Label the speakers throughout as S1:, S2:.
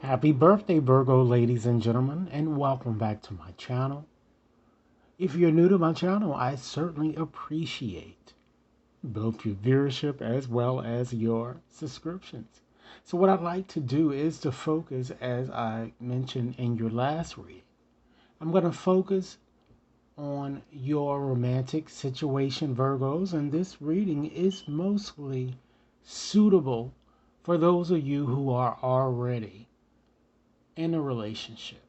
S1: Happy birthday, Virgo, ladies and gentlemen, and welcome back to my channel. If you're new to my channel, I certainly appreciate both your viewership as well as your subscriptions. So what I'd like to do is to focus, as I mentioned in your last read, I'm going to focus on your romantic situation, Virgos, and this reading is mostly suitable for those of you who are already in a relationship.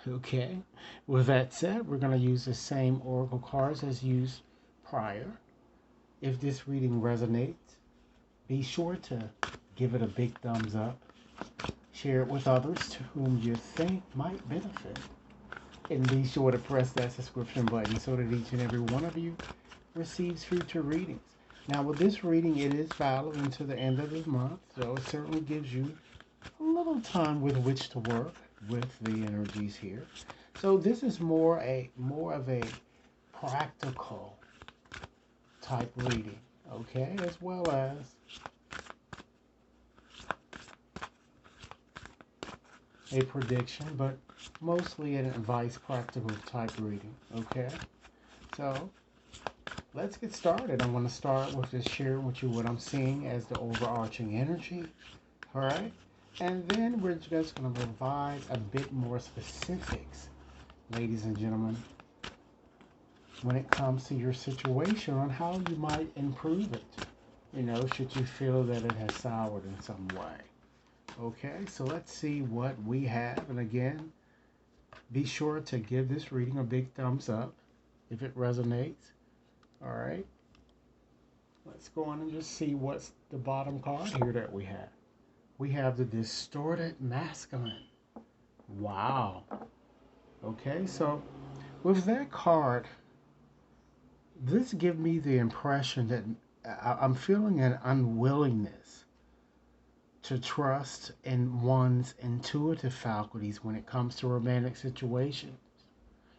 S1: Okay, with that said, we're going to use the same oracle cards as used prior. If this reading resonates, be sure to give it a big thumbs up, share it with others to whom you think might benefit, and be sure to press that subscription button so that each and every one of you receives future readings. Now, with this reading, it is valid until the end of the month, so it certainly gives you a little time with which to work with the energies here. So this is more of a practical type reading, okay, as well as a prediction, but mostly an advice practical type reading, okay? So let's get started. I'm going to start with just sharing with you what I'm seeing as the overarching energy, all right? And then we're just going to provide a bit more specifics, ladies and gentlemen, when it comes to your situation on how you might improve it. Should you feel that it has soured in some way. Okay, so let's see what we have. And again, be sure to give this reading a big thumbs up if it resonates. All right, let's go on and just see what's the bottom card here that we have. We have the distorted masculine. Wow. Okay, so with that card, this gives me the impression that I'm feeling an unwillingness to trust in one's intuitive faculties when it comes to romantic situations.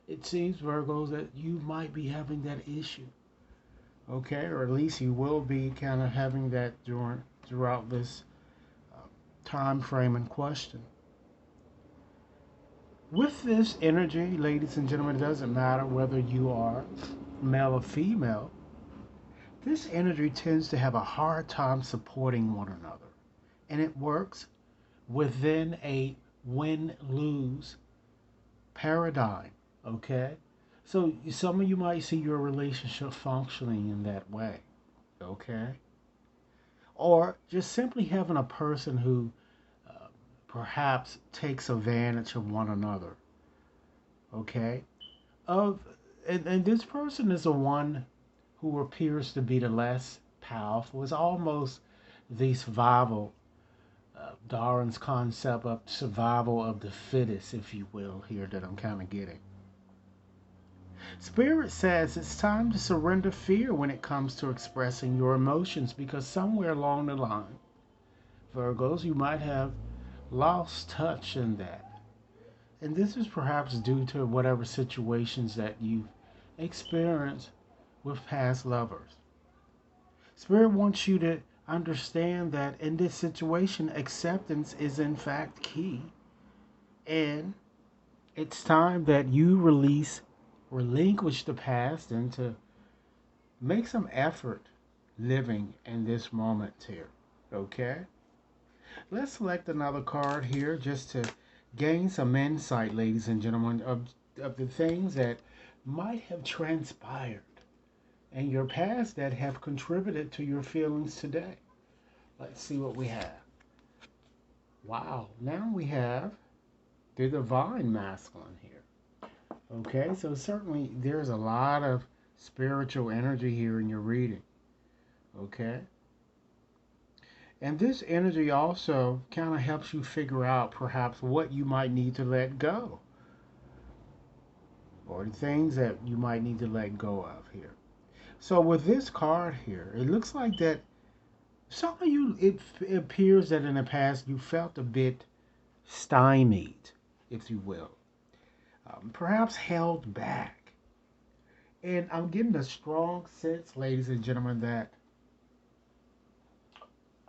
S1: It seems, Virgos, that you might be having that issue, okay? Or at least you will be kind of having that throughout this time frame in question. With this energy, ladies and gentlemen, it doesn't matter whether you are male or female. This energy tends to have a hard time supporting one another. And it works within a win-lose paradigm, okay? So some of you might see your relationship functioning in that way, okay? Or just simply having a person who perhaps takes advantage of one another, okay? Of and this person is the one who appears to be the less powerful. It's almost the survival Darwin's concept of survival of the fittest, if you will, here that I'm kind of getting. Spirit says it's time to surrender fear when it comes to expressing your emotions because somewhere along the line, Virgos, you might have lost touch in that. And this is perhaps due to whatever situations that you've experienced with past lovers. Spirit wants you to understand that in this situation, acceptance is in fact key. And it's time that you relinquish the past and to make some effort living in this moment here. Okay? Let's select another card here just to gain some insight, ladies and gentlemen, of the things that might have transpired in your past that have contributed to your feelings today. Let's see what we have. Wow, now we have the divine masculine here. Okay, so certainly there's a lot of spiritual energy here in your reading. Okay, and this energy also kind of helps you figure out perhaps what you might need to let go or the things that you might need to let go of here. So with this card here, it looks like that some of you, it appears that in the past you felt a bit stymied, if you will, perhaps held back. And I'm getting a strong sense, ladies and gentlemen, that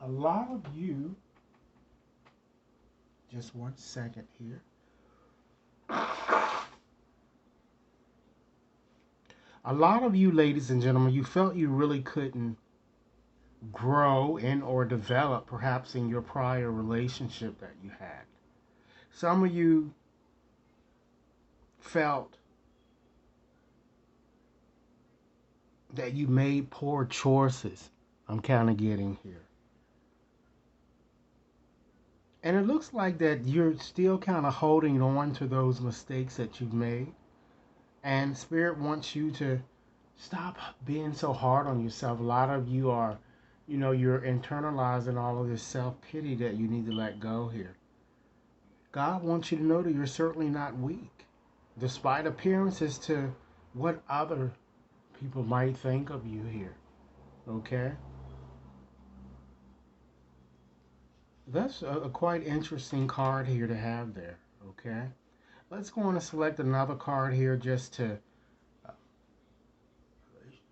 S1: a lot of you Just 1 second here. A lot of you, ladies and gentlemen, you felt you really couldn't grow in or develop perhaps in your prior relationship that you had. Some of you felt that you made poor choices. I'm kind of getting here. And it looks like that you're still kind of holding on to those mistakes that you've made. And Spirit wants you to stop being so hard on yourself. A lot of you are, you're internalizing all of this self-pity that you need to let go here. God wants you to know that you're certainly not weak, despite appearances to what other people might think of you here. Okay? That's a quite interesting card here to have there. Okay? Let's go on and select another card here just to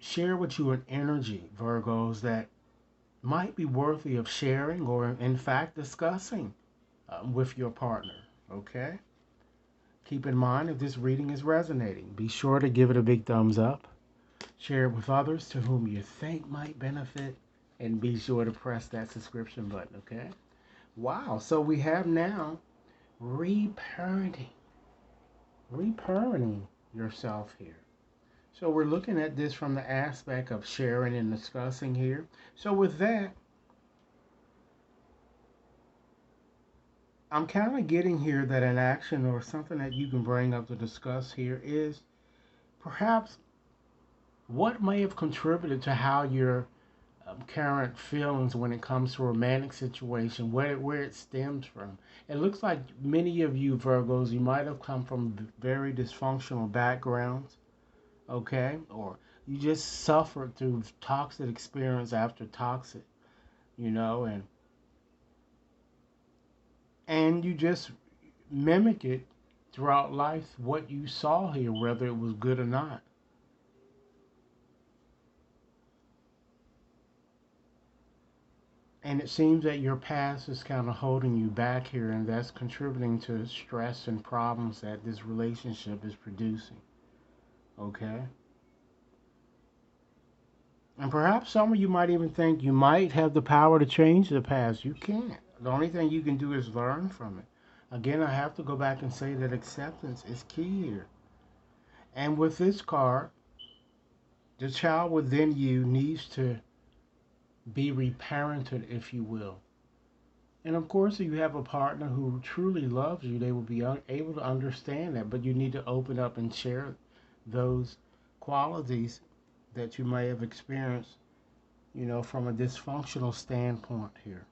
S1: share with you an energy, Virgos, that might be worthy of sharing or, in fact, discussing with your partner. Okay? Keep in mind, if this reading is resonating, be sure to give it a big thumbs up. Share it with others to whom you think might benefit, and be sure to press that subscription button, okay? Wow, so we have now reparenting. Reparenting yourself here. So we're looking at this from the aspect of sharing and discussing here. So with that, I'm kind of getting here that an action or something that you can bring up to discuss here is perhaps what may have contributed to how your current feelings when it comes to a romantic situation, where it stems from. It looks like many of you Virgos, you might have come from very dysfunctional backgrounds, okay? Or you just suffered through toxic experience after toxic, and you just mimic it throughout life, what you saw here, whether it was good or not. And it seems that your past is kind of holding you back here, and that's contributing to stress and problems that this relationship is producing. Okay? And perhaps some of you might even think you might have the power to change the past. You can't. The only thing you can do is learn from it. Again, I have to go back and say that acceptance is key here. And with this card, the child within you needs to be reparented, if you will. And of course, if you have a partner who truly loves you, they will be able to understand that. But you need to open up and share those qualities that you may have experienced, from a dysfunctional standpoint here.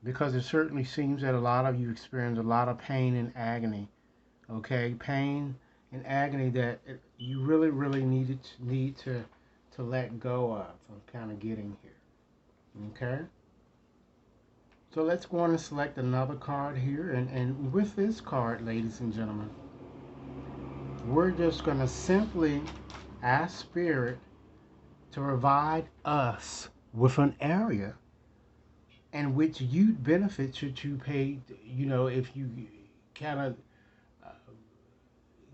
S1: Because it certainly seems that a lot of you experience a lot of pain and agony. Okay, pain and agony that you really, really need to let go of. I'm kind of getting here. Okay. So let's go on and select another card here. And with this card, ladies and gentlemen, we're just going to simply ask Spirit to provide us with an area in which you'd benefit should you pay, if you kind of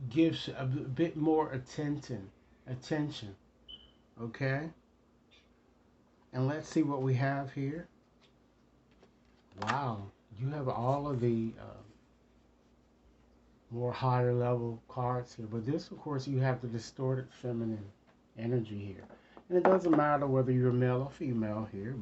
S1: gives a bit more attention. Okay. And let's see what we have here. Wow, you have all of the more higher level cards here. But this, of course, you have the distorted feminine energy here. And it doesn't matter whether you're male or female here, but